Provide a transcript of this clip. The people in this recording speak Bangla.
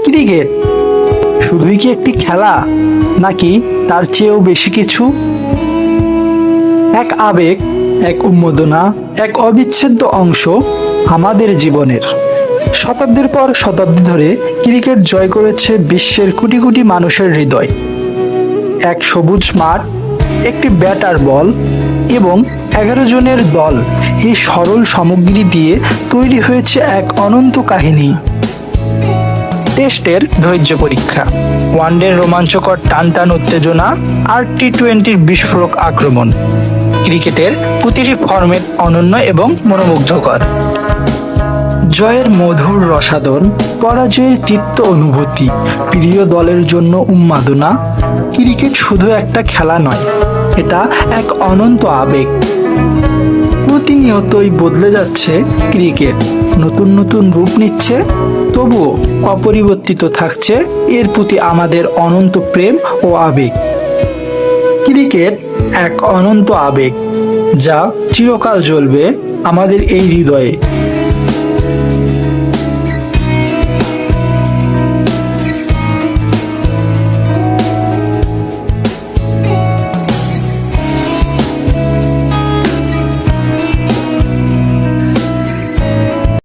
ক্রিকেট শুধুই কি একটি খেলা, নাকি তার চেয়েও বেশি কিছু? এক আবেগ, এক উন্মাদনা, এক অবিচ্ছেদ্য অংশ আমাদের জীবনের। শতাব্দীর পর শতাব্দী ধরে ক্রিকেট জয় করেছে বিশ্বের কোটি কোটি মানুষের হৃদয়। এক সবুজ মাঠ, একটি ব্যাটার বল এবং 11 জনের দল, এই সরল সামগ্রী দিয়ে তৈরি হয়েছে এক অনন্ত কাহিনী। টেস্টের ধৈর্য পরীক্ষা, ওয়ানডের রোমাঞ্চকর টানটান উত্তেজনা, আর টি-20-র বিস্ফোরক আক্রমণ। ক্রিকেটের প্রতিটি ফরম্যাট অনন্য এবং মনোমুগ্ধকর। জয়ের মধুর রসাদন, পরাজয়ের তিক্ত অনুভূতি, প্রিয় দলের জন্য উন্মাদনা। ক্রিকেট শুধু একটা খেলা নয়, এটা এক অনন্ত আবেগ। প্রতিনিয়তই বদলে যাচ্ছে ক্রিকেট, নতুন নতুন রূপ নিচ্ছে, তবুও অপরিবর্তিত থাকছে এর প্রতি আমাদের অনন্ত প্রেম ও আবেগ। ক্রিকেট এক অনন্ত আবেগ, যা চিরকাল জ্বলবে আমাদের এই হৃদয়ে।